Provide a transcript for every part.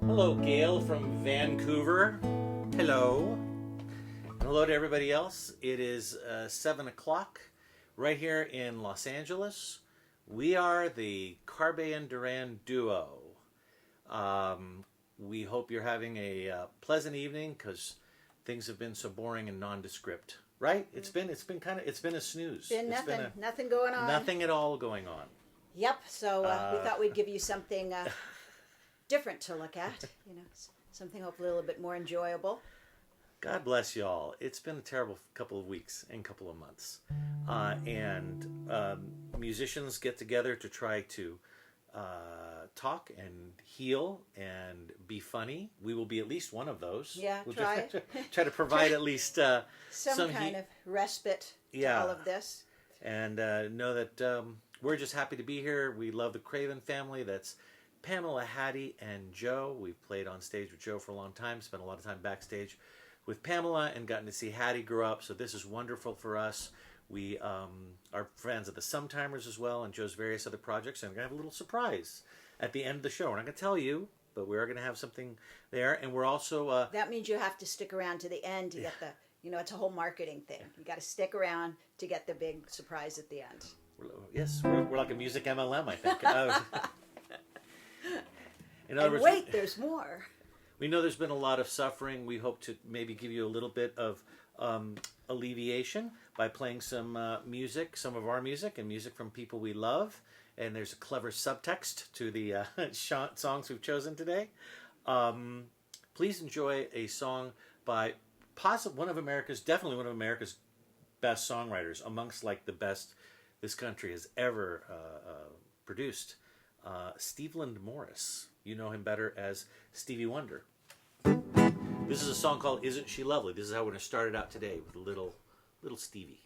Hello, Gail from Vancouver. Hello. And hello to everybody else. It is 7 o'clock right here in Los Angeles. We are the Carbe and Durand Duo. We hope you're having a pleasant evening because things have been so boring and nondescript. Right? It's been a snooze. Nothing going on. Nothing at all going on. Yep. So we thought we'd give you something different to look at. Something hopefully a little bit more enjoyable. God bless y'all. It's been a terrible couple of weeks and couple of months. And musicians get together to try to talk and heal and be funny. We will be at least one of those. Yeah, we'll try to provide at least some kind of respite to all of this. And know that we're just happy to be here. We love the Craven family. That's Pamela, Hattie, and Joe. We've played on stage with Joe for a long time, spent a lot of time backstage with Pamela, and gotten to see Hattie grow up. So this is wonderful for us. We are fans of the Sometimers as well, and Joe's various other projects. And we're going to have a little surprise at the end of the show. We're not going to tell you, but we are going to have something there. And we're also... that means you have to stick around to the end to get the... it's a whole marketing thing. You got to stick around to get the big surprise at the end. We're like a music MLM, I think. In other words, wait, there's more. We know there's been a lot of suffering. We hope to maybe give you a little bit of alleviation by playing some music, some of our music, and music from people we love. And there's a clever subtext to the songs we've chosen today. Please enjoy a song by definitely one of America's best songwriters, amongst like the best this country has ever produced. Stevland Morris. You know him better as Stevie Wonder. This is a song called Isn't She Lovely? This is how we're going to start it out today with a little Stevie.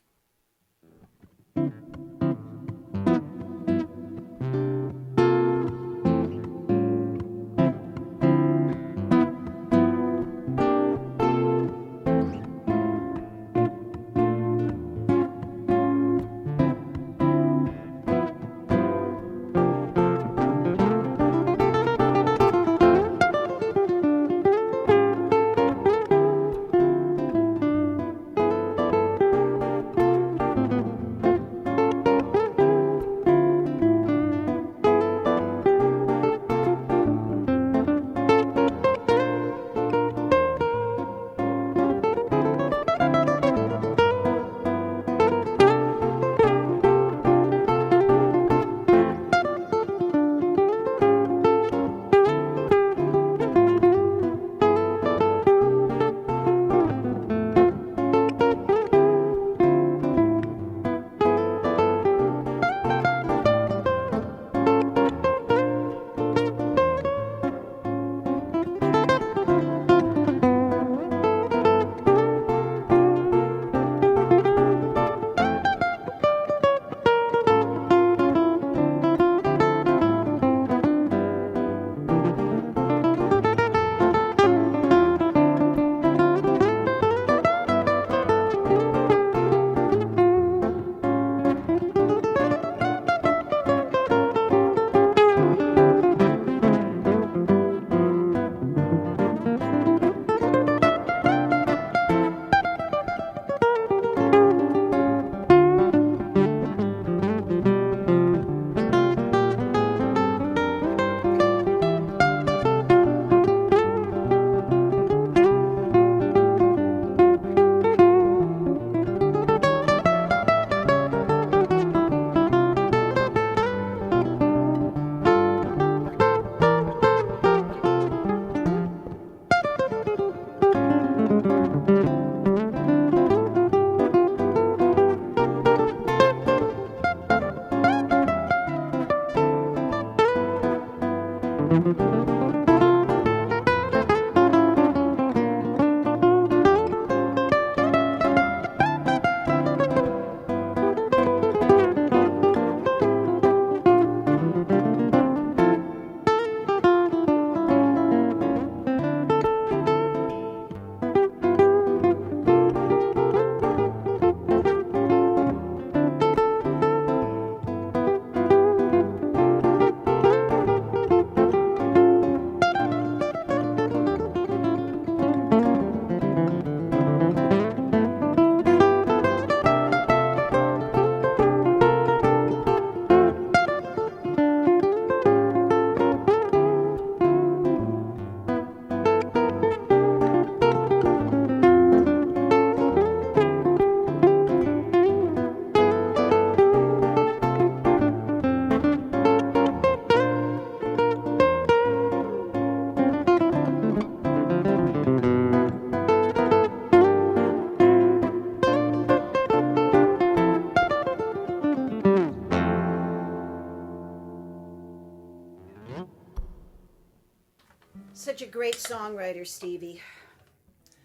Such a great songwriter, Stevie.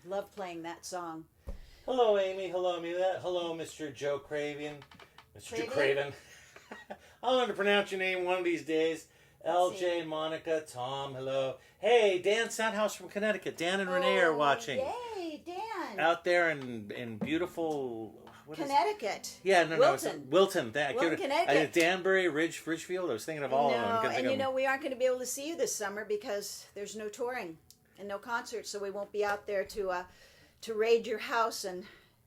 Love playing that song. Hello, Amy. Hello, Amelia. Hello, Mr. Joe Craven. Mr. Joe Craven. I'll learn to pronounce your name one of these days. LJ, Monica, Tom, hello. Hey, Dan Sandhouse from Connecticut. Dan and Renee are watching. Yay, Dan. Out there in beautiful... Connecticut. Yeah, no, Wilton. Wilton, Connecticut. Danbury, Ridgefield. I was thinking of all of them. And you know, we aren't going to be able to see you this summer because there's no touring and no concerts, so we won't be out there to raid your house and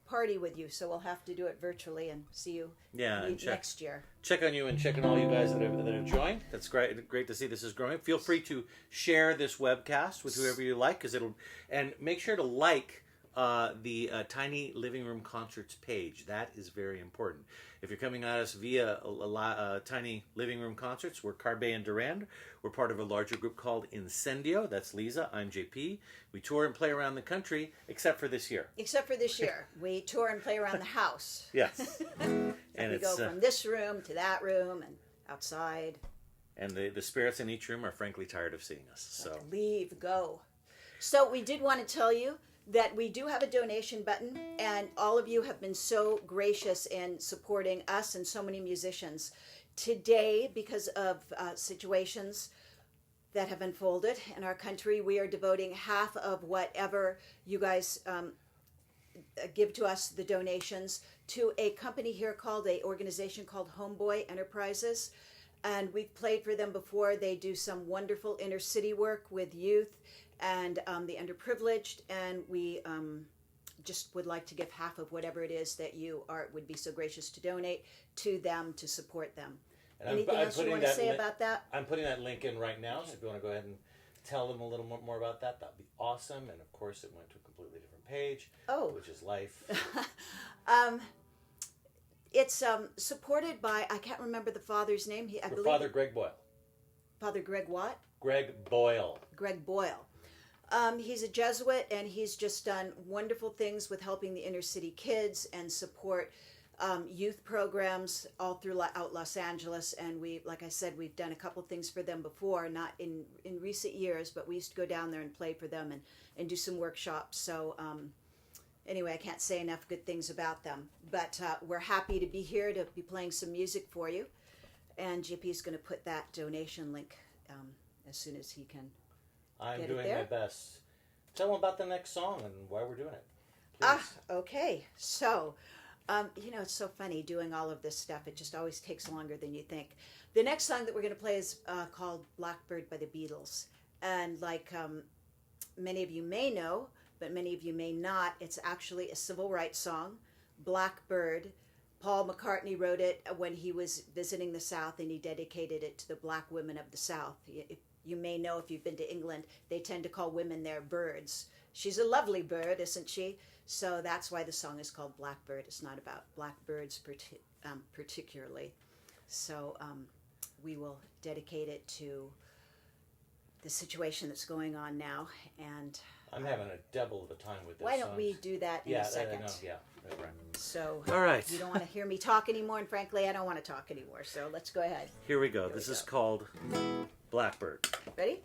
party with you. So we'll have to do it virtually and see you next year. Check on you and check on all you guys that have joined. That's great to see this is growing. Feel free to share this webcast with whoever you like, and make sure to like the Tiny Living Room Concerts page. That is very important. If you're coming at us via Tiny Living Room Concerts, we're Carbe and Durand. We're part of a larger group called Incendio. That's Lisa. I'm JP. We tour and play around the country, except for this year. We tour and play around the house. Yes. And we go from this room to that room and outside. And the spirits in each room are frankly tired of seeing us. So leave, go. So we did want to tell you that we do have a donation button, and all of you have been so gracious in supporting us and so many musicians. Today, because of situations that have unfolded in our country, we are devoting half of whatever you guys give to us, the donations, to a company here called, an organization called Homeboy Enterprises. And we've played for them before. They do some wonderful inner city work with youth and the underprivileged, and we just would like to give half of whatever it is that you would be so gracious to donate to them to support them. And anything else you want to say about that? I'm putting that link in right now, so if you want to go ahead and tell them a little more about that, that would be awesome. And of course, it went to a completely different page, which is life. It's supported by, I can't remember the father's name. I believe Father Greg Boyle. Father Greg what? Greg Boyle. Greg Boyle. He's a Jesuit, and he's just done wonderful things with helping the inner city kids and support youth programs all throughout Los Angeles. And we, like I said, we've done a couple things for them before, not in recent years, but we used to go down there and play for them and do some workshops. So anyway, I can't say enough good things about them. But we're happy to be here to be playing some music for you. And JP is going to put that donation link as soon as he can. I'm doing my best. Tell them about the next song and why we're doing it. Please. Okay. So, it's so funny doing all of this stuff. It just always takes longer than you think. The next song that we're going to play is called Blackbird by the Beatles. And like many of you may know, but many of you may not, it's actually a civil rights song, Blackbird. Paul McCartney wrote it when he was visiting the South, and he dedicated it to the black women of the South. You may know, if you've been to England, they tend to call women there birds. She's a lovely bird, isn't she? So that's why the song is called Blackbird. It's not about blackbirds particularly. So we will dedicate it to the situation that's going on now. And I'm having a devil of a time with this. Why don't we do that in a second? Right. So all right. You don't want to hear me talk anymore, and frankly, I don't want to talk anymore. So let's go ahead. Here we go. This is called Blackbird. Ready?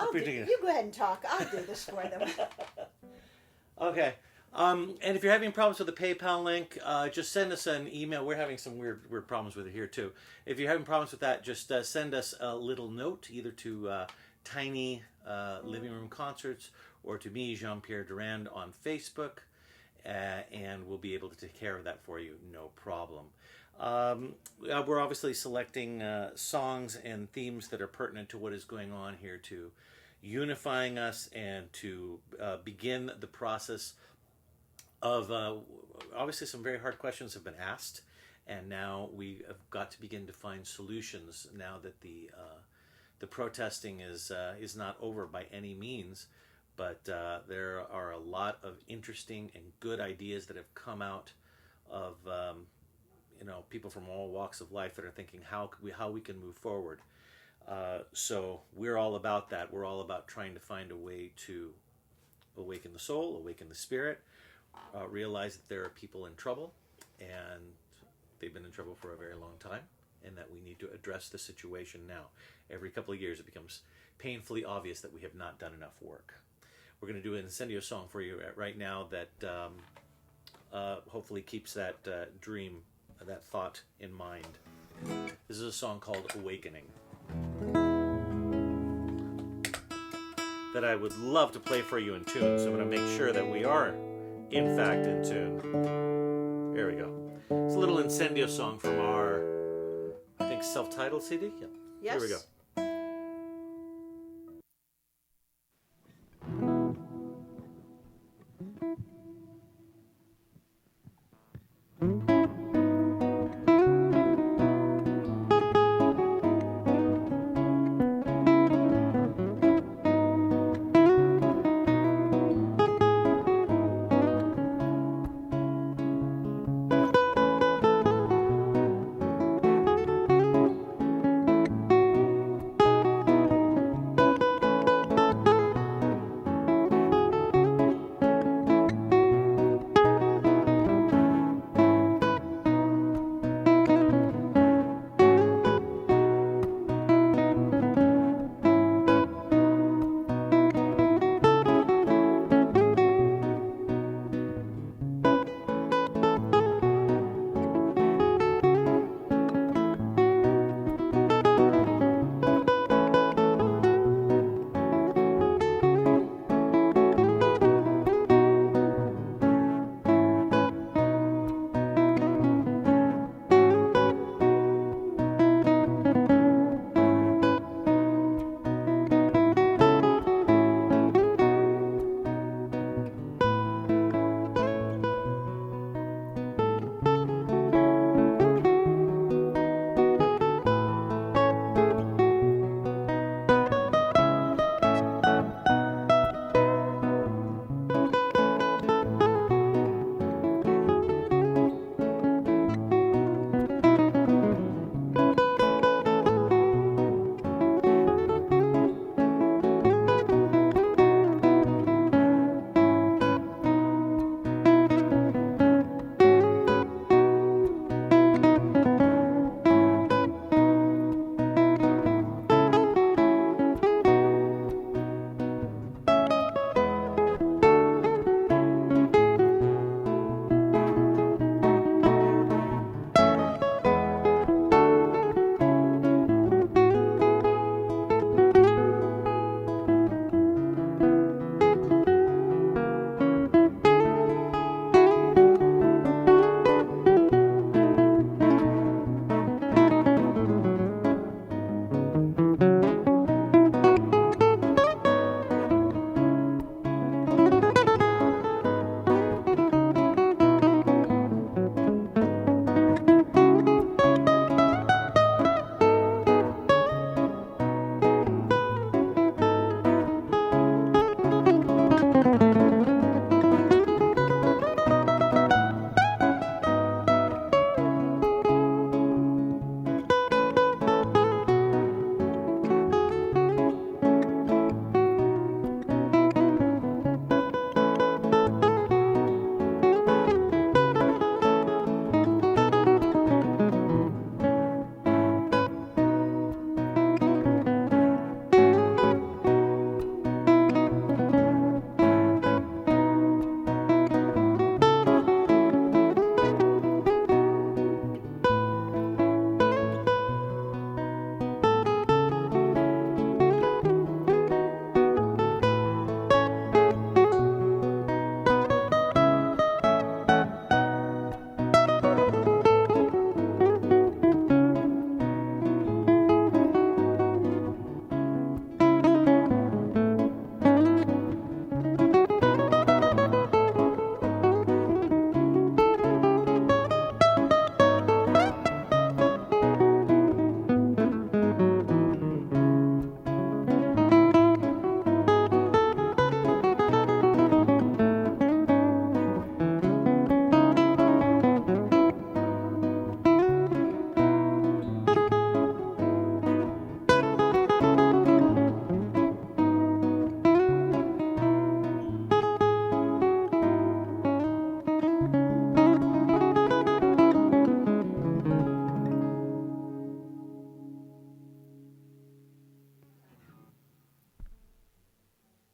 You go ahead and talk. I'll do this for them. Okay. And if you're having problems with the PayPal link, just send us an email. We're having some weird problems with it here too. If you're having problems with that, just send us a little note, either to Tiny Living Room Concerts or to me, Jean-Pierre Durand, on Facebook, and we'll be able to take care of that for you, no problem. We're obviously selecting songs and themes that are pertinent to what is going on here, to unifying us and to begin the process of obviously some very hard questions have been asked, and now we have got to begin to find solutions now that the protesting is not over by any means, but there are a lot of interesting and good ideas that have come out of people from all walks of life that are thinking how we can move forward. So we're all about that. We're all about trying to find a way to awaken the soul, awaken the spirit, realize that there are people in trouble, and they've been in trouble for a very long time, and that we need to address the situation now. Every couple of years it becomes painfully obvious that we have not done enough work. We're going to do an Incendio song for you right now that hopefully keeps that dream, that thought in mind. This is a song called Awakening that I would love to play for you in tune, so I'm going to make sure that we are in fact in tune. Here we go. It's a little Incendio song from our, I think, self-titled CD. Yep. Yes. Here we go.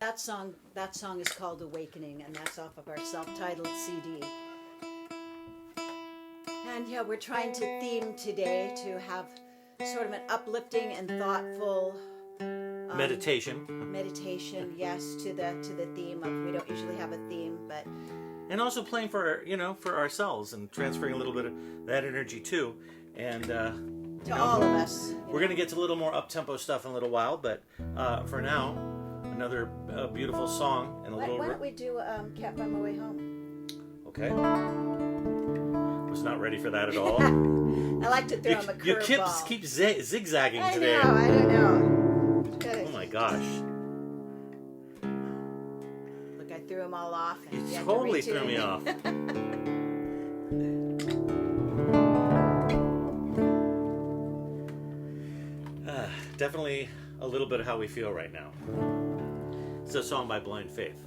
That song is called Awakening, and that's off of our self-titled CD. And yeah, we're trying to theme today to have sort of an uplifting and thoughtful meditation. Meditation, yes, to the theme of, we don't usually have a theme, but and also playing for for ourselves and transferring a little bit of that energy too, and to all of us. We're going to get to a little more up-tempo stuff in a little while, but for now, another beautiful song and a little. Why don't we do "Can't Find My Way Home"? Okay. Was not ready for that at all. I like to throw him a curveball. You keep zigzagging today. I don't know. Oh my gosh. Look, I threw him all off. You totally threw me off. Definitely a little bit of how we feel right now. It's a song by Blind Faith.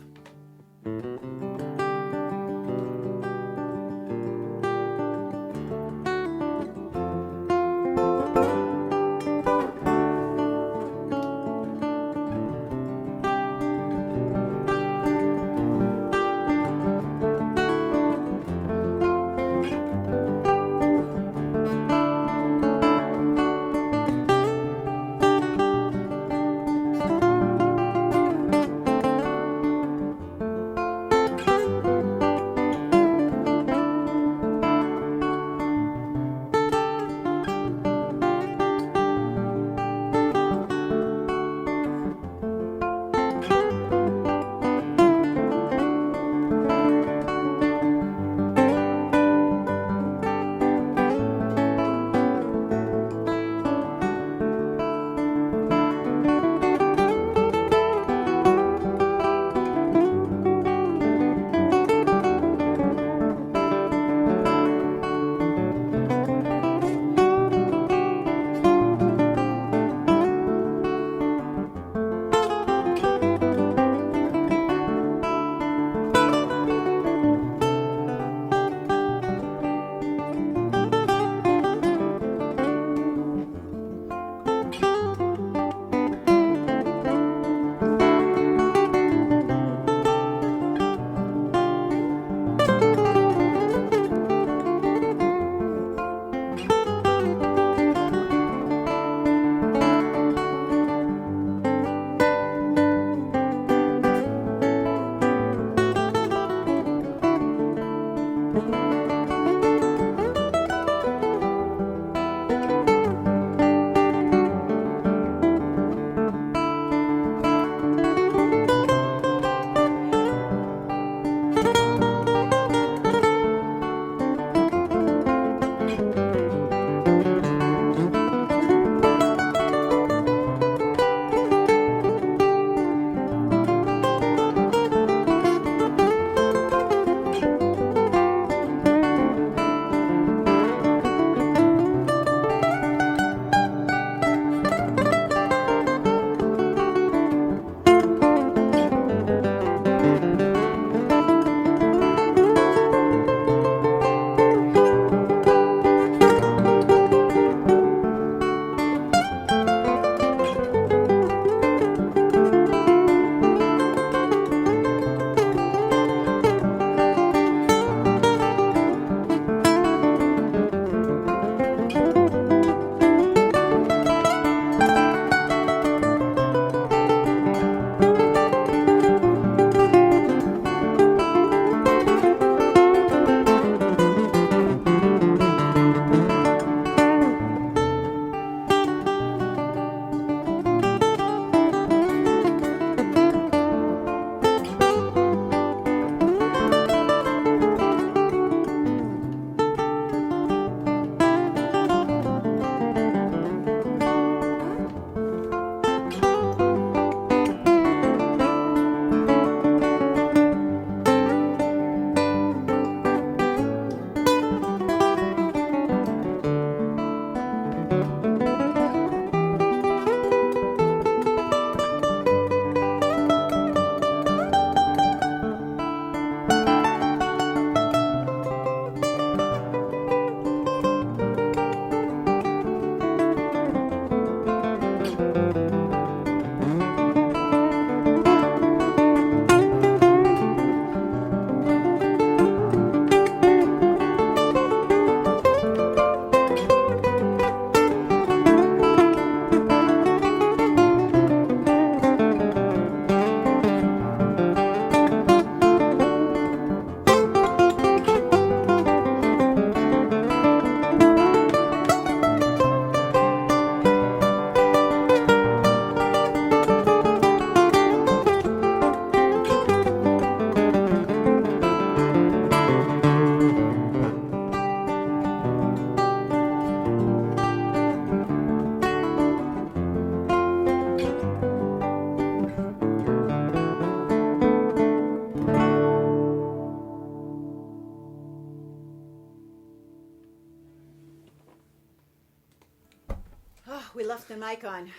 the mic on.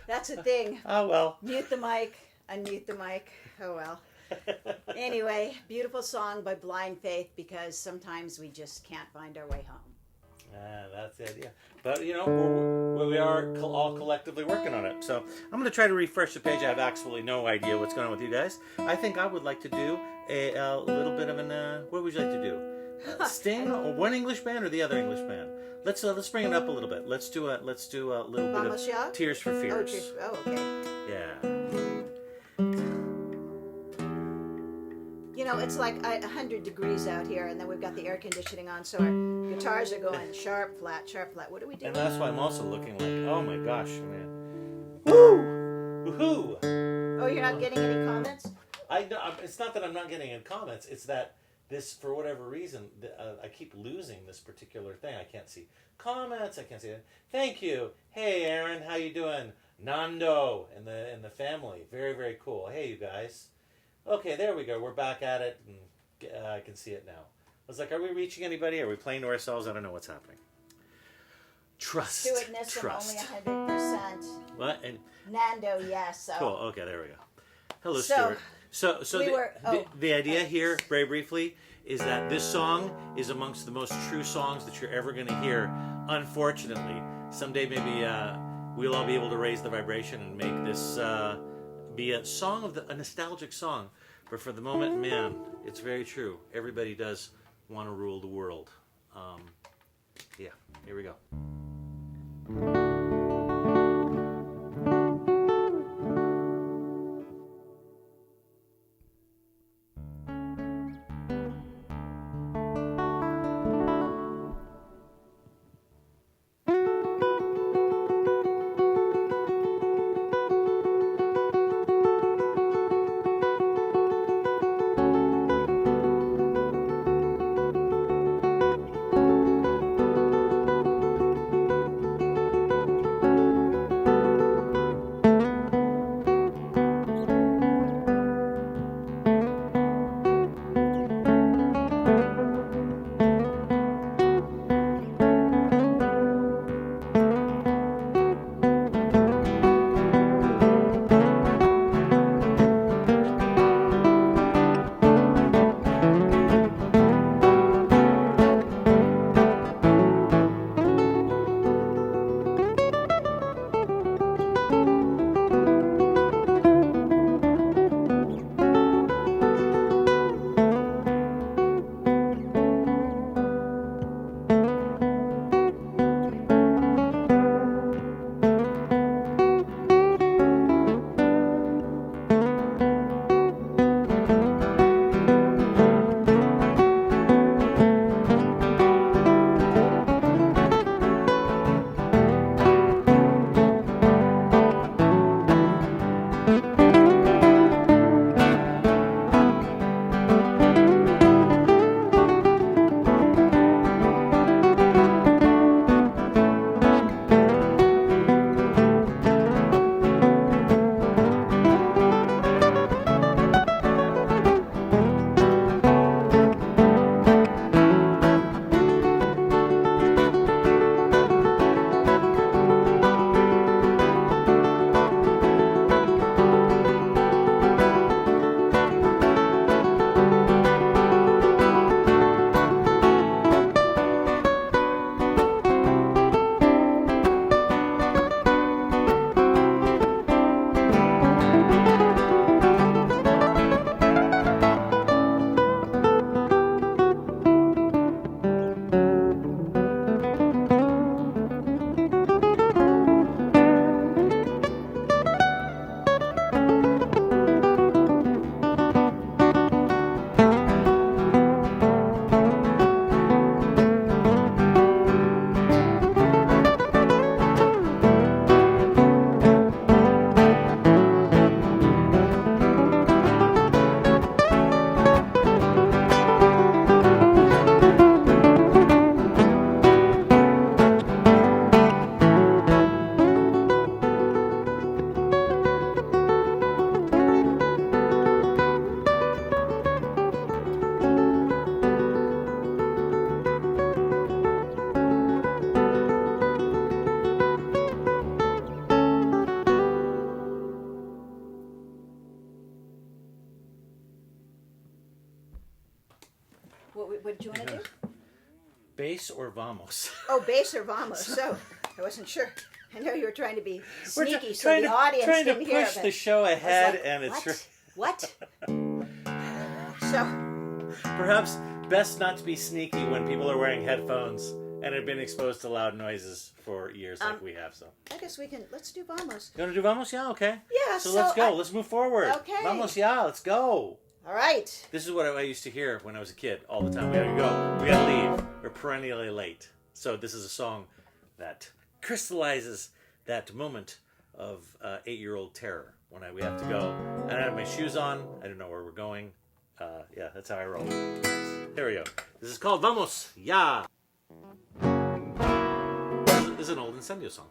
That's a thing. Oh, well. Mute the mic, unmute the mic. Oh, well. Anyway, beautiful song by Blind Faith, because sometimes we just can't find our way home. That's the idea. But, we are all collectively working on it. So I'm going to try to refresh the page. I have absolutely no idea what's going on with you guys. I think I would like to do a little bit of an, what would you like to do? Sting, or one English band or the other English band? Let's bring it up a little bit. Let's do a little bit Vamos ya? of Tears for Fears. Oh, okay. Yeah. It's like 100 degrees out here, and then we've got the air conditioning on, so our guitars are going sharp, flat, sharp, flat. What are we doing? And that's why I'm also looking like, oh my gosh, man. Woo! Woohoo! Oh, you're not getting any comments? It's not that I'm not getting any comments. It's that this, for whatever reason, I keep losing this particular thing. I can't see comments. I can't see it. Thank you. Hey, Aaron, how you doing? Nando and the family. Very, very cool. Hey, you guys. Okay, there we go. We're back at it, and I can see it now. I was like, are we reaching anybody? Are we playing to ourselves? I don't know what's happening. Trust. Stuartness, I'm only 100%. What? And Nando, yes. So. cool. Okay, there we go. Hello, Stuart. So the idea here, very briefly, is that this song is amongst the most true songs that you're ever going to hear. Unfortunately, someday maybe we'll all be able to raise the vibration and make this be a song of a nostalgic song. But for the moment, man, it's very true. Everybody does want to rule the world. Yeah, here we go. what did you want to do? Bass or vamos? Oh, bass or vamos. So I wasn't sure. I know you were trying to be sneaky, so trying the to, audience trying to didn't hear push of the it. show ahead, Like, and it's what? So perhaps best not to be sneaky when people are wearing headphones and have been exposed to loud noises for years, like we have. So I guess let's do vamos. you want to do vamos? Yeah, okay. Yeah. So let's go. Let's move forward. Okay. Vamos, yeah. Let's go. All right. This is what I used to hear when I was a kid all the time. We gotta go. We gotta leave. We're perennially late. So this is a song that crystallizes that moment of 8-year-old terror when we have to go. And I have my shoes on. I don't know where we're going. Yeah, that's how I roll. Here we go. This is called Vamos, Ya. This is an old Incendio song.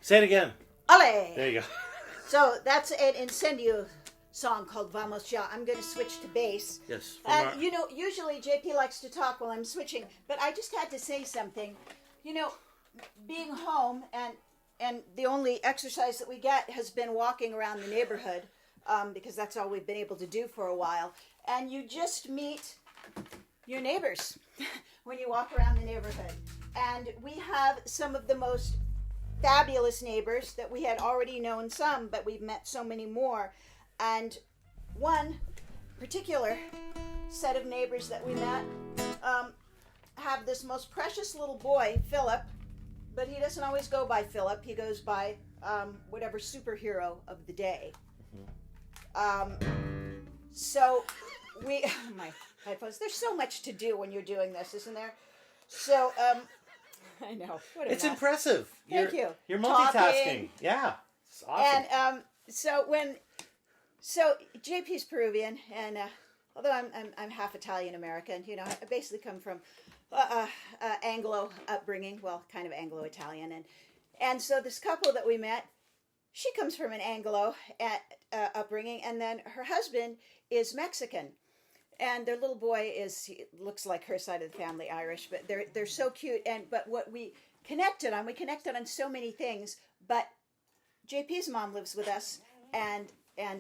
Say it again. Ale! There you go. So that's an Incendio song called Vamos Ya. I'm going to switch to bass. Yes. You know, usually JP likes to talk while I'm switching, but I just had to say something. You know, being home and the only exercise that we get has been walking around the neighborhood, because that's all we've been able to do for a while. And you just meet your neighbors when you walk around the neighborhood. And we have some of the most fabulous neighbors that we had already known some, but we've met so many more. And one particular set of neighbors that we met have this most precious little boy, Philip, but he doesn't always go by Philip. He goes by whatever superhero of the day. So we, my headphones, there's so much to do when you're doing this, isn't there? So, I know. It's impressive. Thank you. You're multitasking. Talking. Yeah. It's awesome. And so JP's Peruvian, and although I'm half Italian American, you know, I basically come from Anglo upbringing, well, kind of Anglo Italian, and so this couple that we met, she comes from an Anglo upbringing, and then her husband is Mexican. And their little boy looks like her side of the family, Irish, but they're so cute. But what we connected on so many things. But JP's mom lives with us, and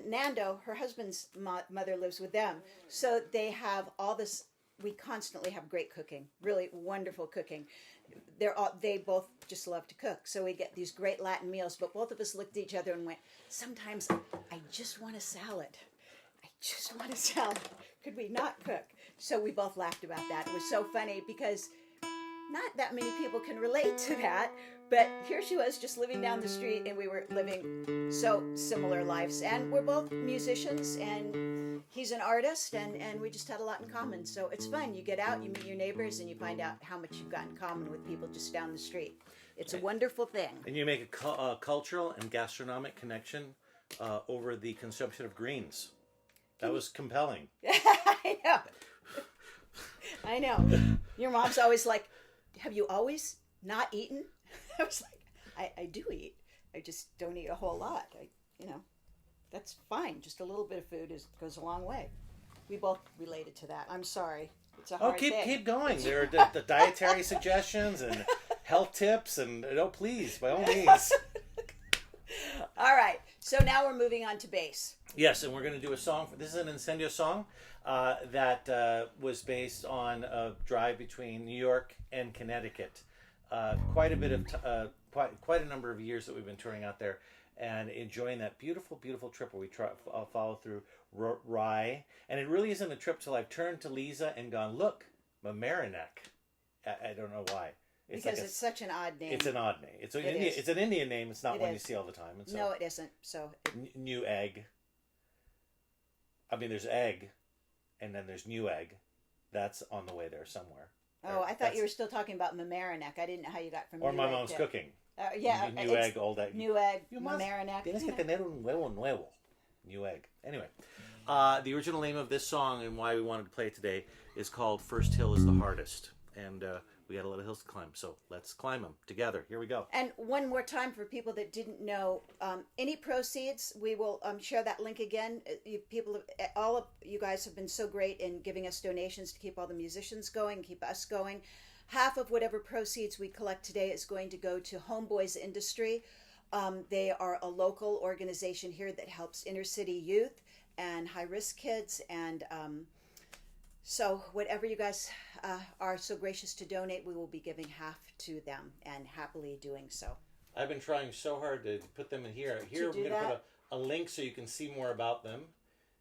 Nando, her husband's mother, lives with them. So they have all this. We constantly have great cooking, really wonderful cooking. They both just love to cook. So we get these great Latin meals. But both of us looked at each other and went, sometimes I just want a salad. Just want a salad. Could we not cook? So we both laughed about that. It was so funny because not that many people can relate to that, but here she was just living down the street, and we were living so similar lives. And we're both musicians, and he's an artist, and we just had a lot in common. So it's fun. You get out, you meet your neighbors, and you find out how much you've got in common with people just down the street. It's a wonderful thing. And you make a cultural and gastronomic connection over the consumption of greens. That was compelling. I know. Your mom's always like, have you always not eaten? I was like, I do eat. I just don't eat a whole lot. That's fine. Just a little bit of food goes a long way. We both related to that. I'm sorry. It's a hard thing. Keep going. There are the dietary suggestions and health tips, and please, by all means. All right. So now we're moving on to bass. Yes, and we're going to do a song. This is an Incendio song that was based on a drive between New York and Connecticut. Quite a number of years that we've been touring out there and enjoying that beautiful, beautiful trip where we follow through Rye. And it really isn't a trip till I've turned to Lisa and gone, look, Mamaroneck. I don't know why. Because it's such an odd name. It's an odd name. It's an Indian name. It's not one you see all the time. And so, no, it isn't. So New Egg. I mean, there's egg, and then there's New Egg. That's on the way there somewhere. Oh, I thought you were still talking about Mamaroneck. I didn't know how you got from. Or my mom's cooking. Yeah, New Egg, old egg. New Egg, Mamaroneck. Tienes que tener un huevo nuevo. New Egg. Anyway, the original name of this song and why we wanted to play it today is called "First Hill is the Hardest," and we got a lot of hills to climb, so let's climb them together. Here we go. And one more time for people that didn't know, any proceeds, we will share that link again. All of you guys have been so great in giving us donations to keep all the musicians going, keep us going. Half of whatever proceeds we collect today is going to go to Homeboys Industry. They are a local organization here that helps inner city youth and high-risk kids, and so whatever you guys are so gracious to donate, we will be giving half to them, and happily doing so. I've been trying so hard to put them in here. Here we're going to put a link so you can see more about them.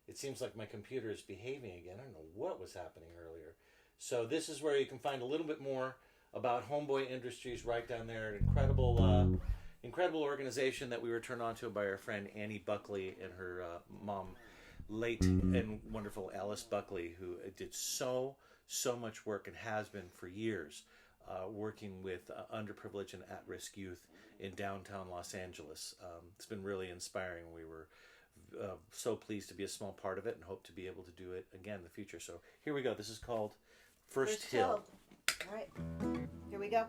It seems like my computer is behaving again. I don't know what was happening earlier. So this is where you can find a little bit more about Homeboy Industries right down there. An incredible organization that we were turned on to by our friend Annie Buckley and her mom, late and wonderful Alice Buckley, who did so much work and has been for years working with underprivileged and at-risk youth in downtown Los Angeles. It's been really inspiring. We were so pleased to be a small part of it and hope to be able to do it again in the future. So here we go. This is called First Hill. All right, here we go.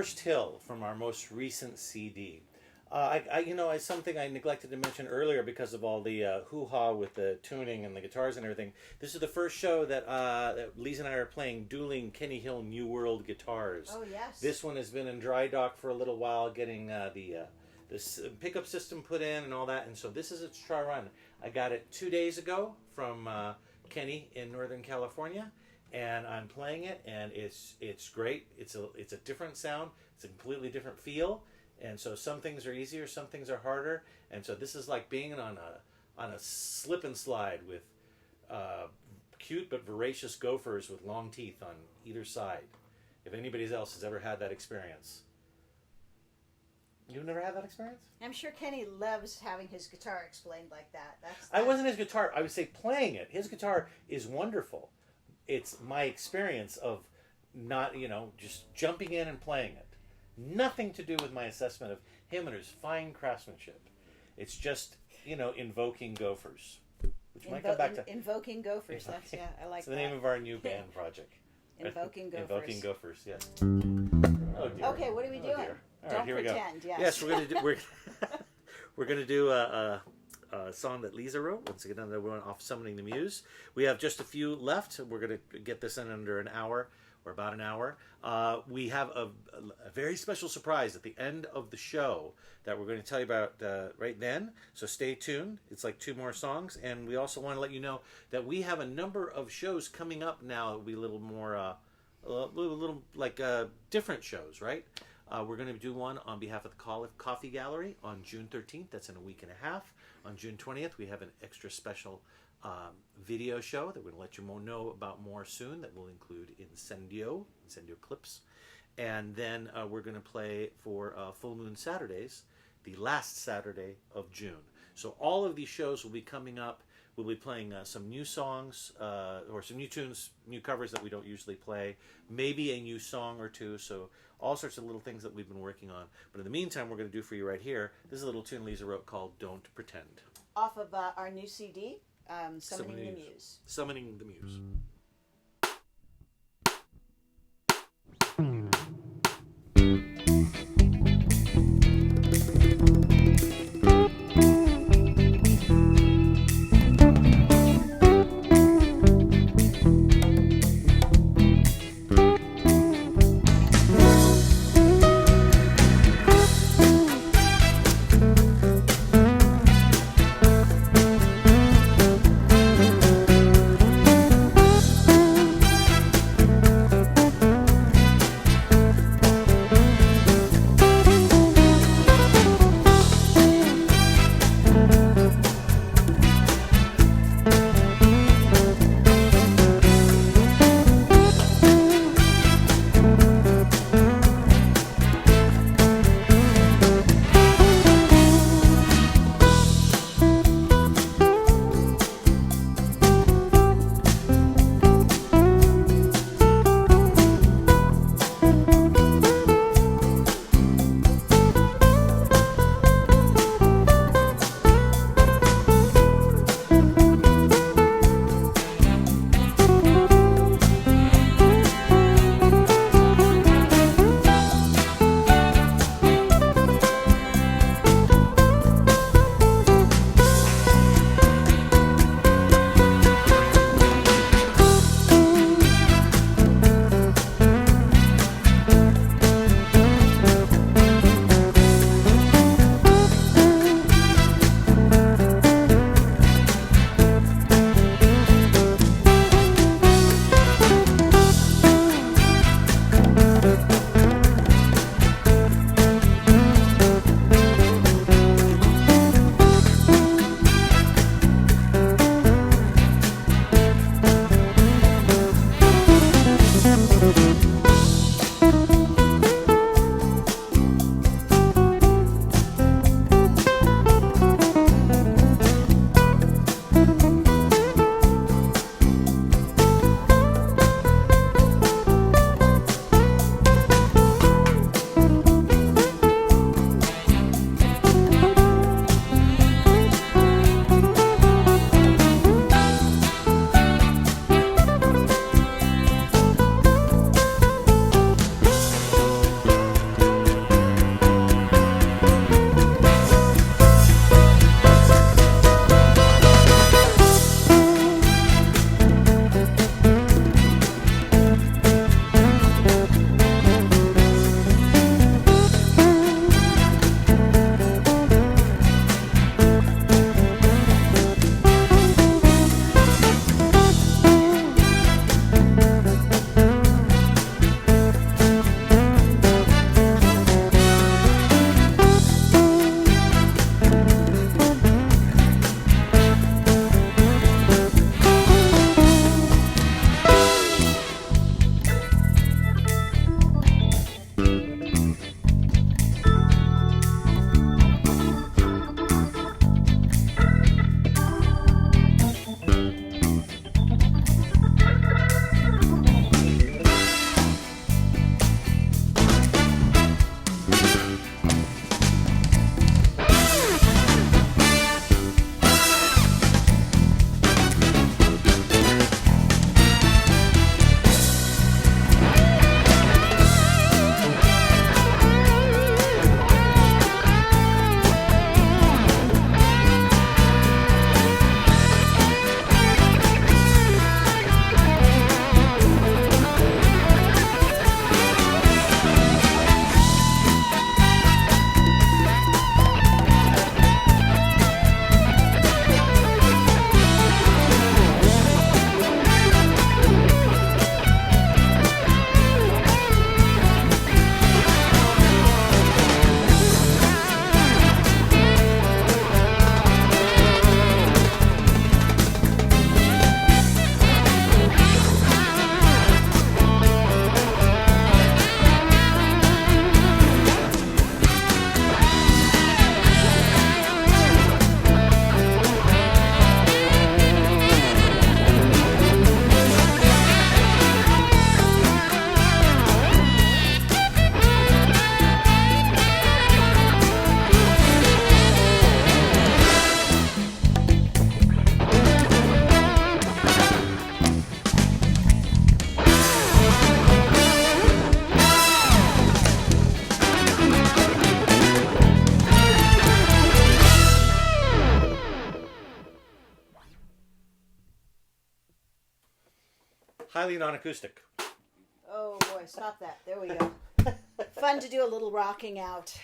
First Hill from our most recent CD. It's something I neglected to mention earlier because of all the hoo-ha with the tuning and the guitars and everything. This is the first show that Lisa and I are playing dueling Kenny Hill New World guitars. Oh, yes. This one has been in dry dock for a little while, getting this pickup system put in and all that. And so this is its try run. I got it 2 days ago from Kenny in Northern California, and I'm playing it, and it's great. It's a different sound. It's a completely different feel. And so some things are easier, some things are harder. And so this is like being on a slip and slide with cute but voracious gophers with long teeth on either side. If anybody else has ever had that experience. You've never had that experience? I'm sure Kenny loves having his guitar explained like that. I wasn't his guitar. I would say playing it. His guitar is wonderful. It's my experience of not, just jumping in and playing it. Nothing to do with my assessment of him and his fine craftsmanship. It's just, invoking gophers. Which might come back to... Invoking gophers. That's, yeah, I like it's that. the name of our new band project. Invoking gophers. Invoking gophers, yes. Oh, dear. Okay, what are we doing? All Don't right, here pretend, we go. yes. Yes, we're gonna do a song that Lisa wrote. Once again, another one off Summoning the Muse. We have just a few left. We're gonna get this in under an hour, or about an hour. We have a very special surprise at the end of the show that we're going to tell you about right then. So stay tuned. It's like 2 more songs, and we also want to let you know that we have a number of shows coming up now. It'll be a little more, a little like different shows, right? We're going to do one on behalf of the Coffee Gallery on June 13th. That's in a week and a half. On June 20th, we have an extra special video show that we're going to let you know about more soon, that will include Incendio clips. And then we're going to play for Full Moon Saturdays, the last Saturday of June. So all of these shows will be coming up. We'll be playing some new songs or some new tunes, new covers that we don't usually play, maybe a new song or two. So all sorts of little things that we've been working on. But in the meantime, we're going to do for you right here, this is a little tune Lisa wrote called Don't Pretend. Off of our new CD, Summoning the Muse. Summoning the Muse. highly non-acoustic. Oh boy, stop that. There we go. Fun to do a little rocking out.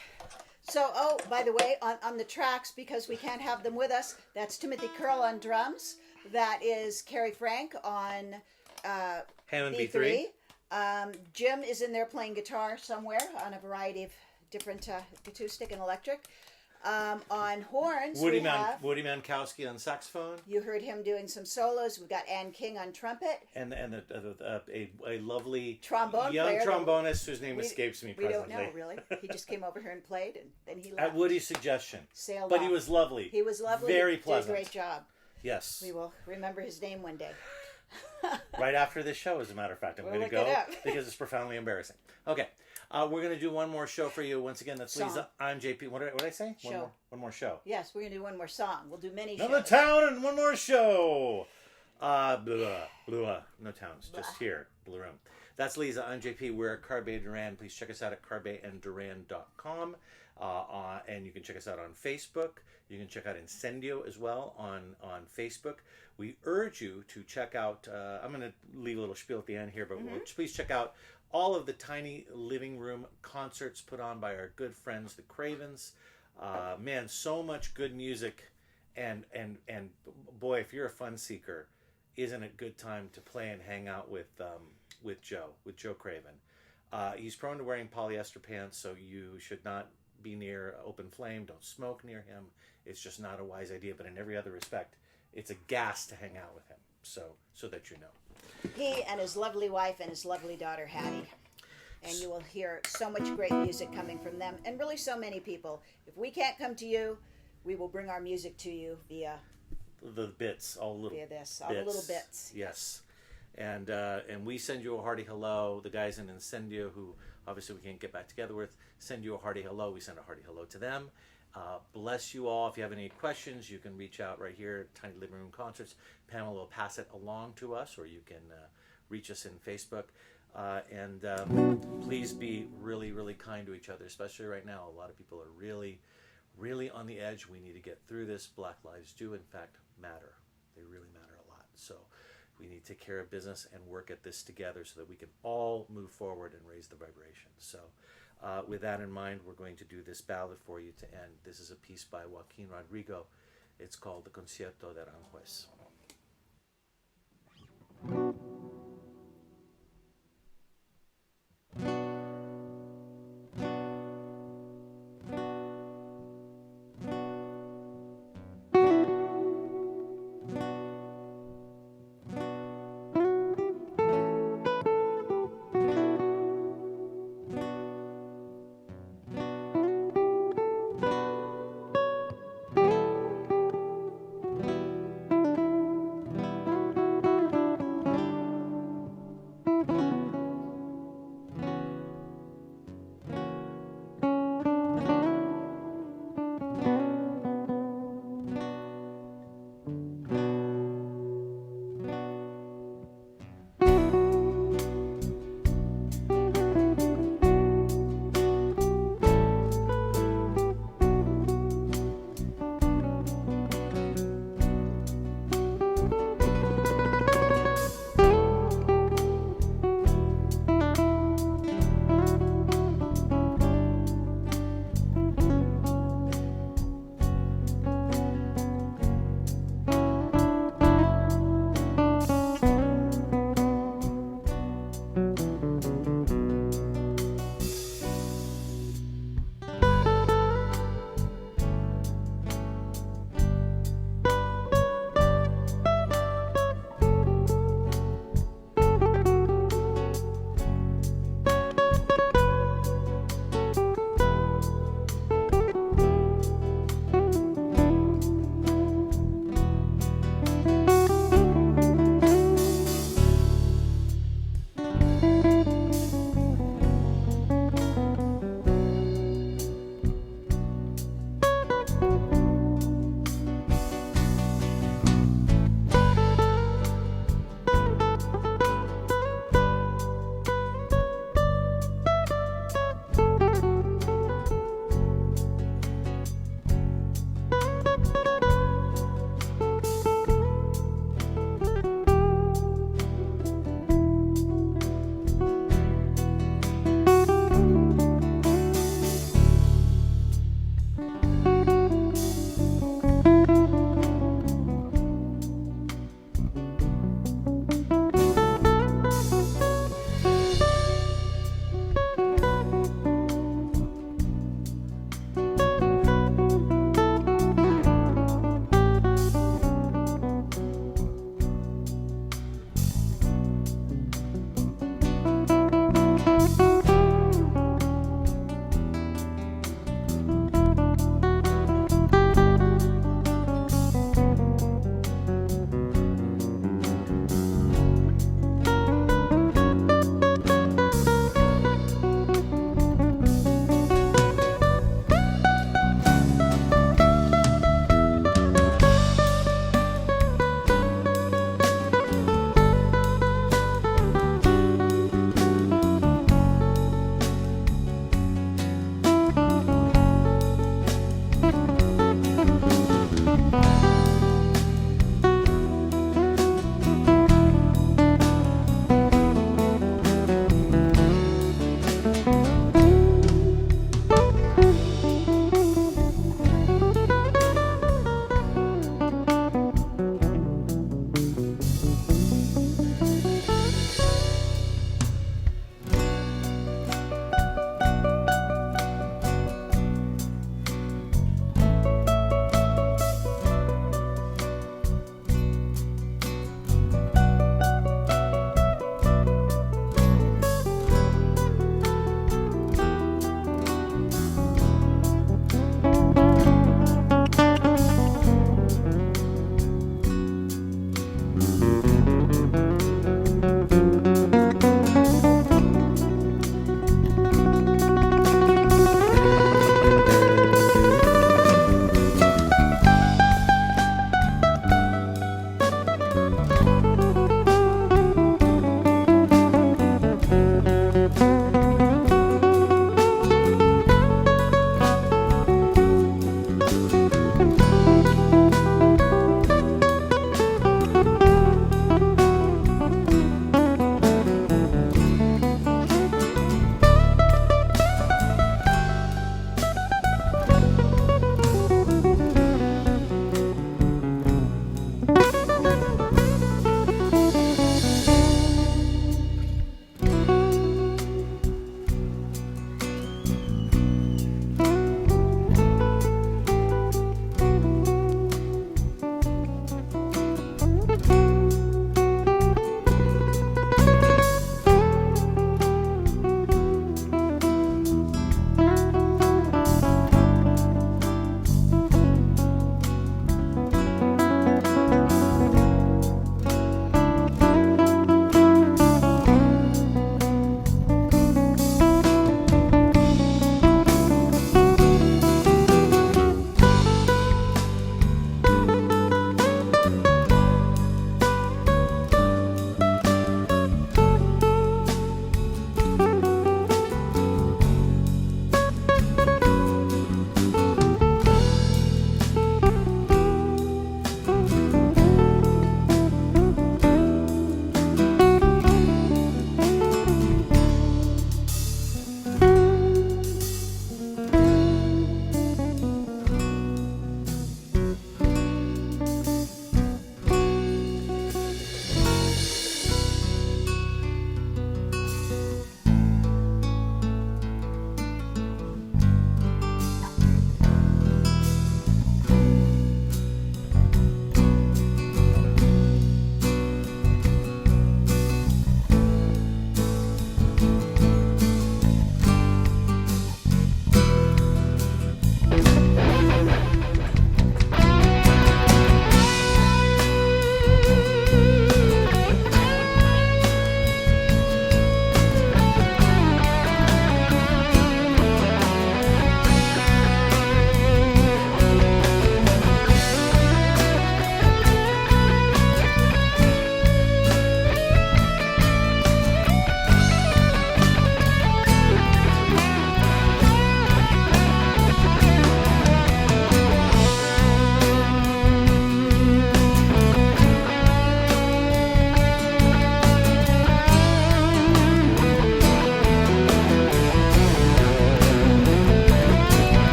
So, oh, by the way, on the tracks, because we can't have them with us, that's Timothy Curl on drums. That is Carrie Frank on Hammond B3. Jim is in there playing guitar somewhere on a variety of different acoustic and electric. On horns, Woody we have Mankowski on saxophone. You heard him doing some solos. We've got Ann King on trumpet. And a lovely Trombone young player trombonist whose name escapes me We presently. don't know, really. He just came over here and played, and then he left. At Woody's suggestion. Sailed But off. he was lovely. He was lovely. Very Did pleasant. a great job. Yes. We will remember his name one day. Right after this show, as a matter of fact. I'm We'll going to look go it up. because it's profoundly embarrassing. Okay. We're going to do one more show for you. Once again, that's Song. Lisa. I'm JP. What did I say? Show. One more show. Yes, we're going to do one more song. We'll do many Another shows. town and one more show. Blah, blah. No towns, just here. Blue Room. That's Lisa. I'm JP. We're at Carbe and Durand. Please check us out at carbeanddurand.com. And you can check us out on Facebook. You can check out Incendio as well on Facebook. We urge you to check out, I'm going to leave a little spiel at the end here, but please check out all of the tiny living room concerts put on by our good friends, the Cravens. Man, so much good music. And boy, if you're a fun seeker, isn't it a good time to play and hang out with Joe Craven. He's prone to wearing polyester pants, so you should not be near open flame. Don't smoke near him. It's just not a wise idea, but in every other respect, it's a gas to hang out with him, so that you know. He and his lovely wife and his lovely daughter, Hattie. And you will hear so much great music coming from them, and really so many people. If we can't come to you, we will bring our music to you via the bits, all the little the little bits. Yes. And we send you a hearty hello. The guys in Incendio, who obviously we can't get back together with, send you a hearty hello. We send a hearty hello to them. Bless you all. If you have any questions, you can reach out right here at Tiny Living Room Concerts. Pamela will pass it along to us, or you can reach us in Facebook. And please be really, really kind to each other, especially right now. A lot of people are really, really on the edge. We need to get through this. Black lives do, in fact, matter. They really matter a lot. So we need to take care of business and work at this together so that we can all move forward and raise the vibration. So with that in mind, we're going to do this ballad for you to end. This is a piece by Joaquin Rodrigo. It's called The Concierto de Aranjuez.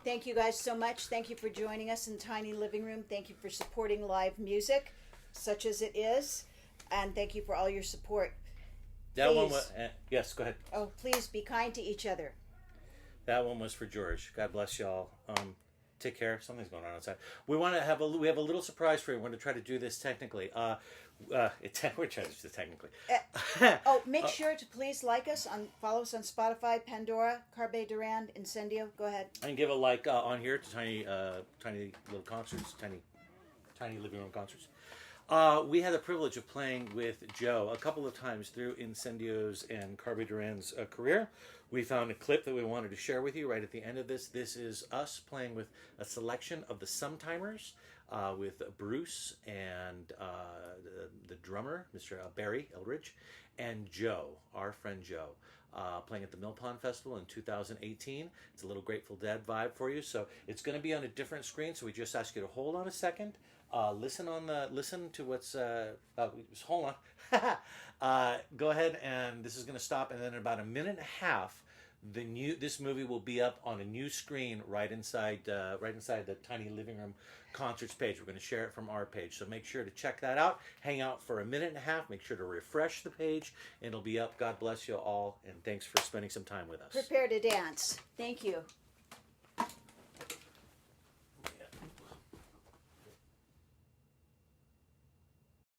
Thank you guys so much. Thank you for joining us in Tiny Living Room. Thank you for supporting live music, such as it is. And thank you for all your support. That Please. one was, yes, go ahead. Oh, please be kind to each other. That one was for George. God bless y'all. Take care. Something's going on outside. We have a little surprise for you. We're going to try to do this technically. We're trying to do this technically. Make sure to please like us follow us on Spotify, Pandora, Carbe and Durand, Incendio. Go ahead. And give a like on here to tiny little concerts, tiny living room concerts. We had the privilege of playing with Joe a couple of times through Incendio's and Carbe and Durand's career. We found a clip that we wanted to share with you right at the end of this. This is us playing with a selection of the Sometimers with Bruce and the drummer, Mr. Barry Eldridge, and Joe, our friend Joe, playing at the Mill Pond Festival in 2018. It's a little Grateful Dead vibe for you. So it's going to be on a different screen, so we just ask you to hold on a second. Listen to what's hold on. Go ahead, and this is going to stop, and then in about a minute and a half, this movie will be up on a new screen right inside the tiny living room concerts page. We're going to share it from our page, so make sure to check that out. Hang out for a minute and a half. Make sure to refresh the page, and it'll be up. God bless you all, and thanks for spending some time with us. Prepare to dance. Thank you.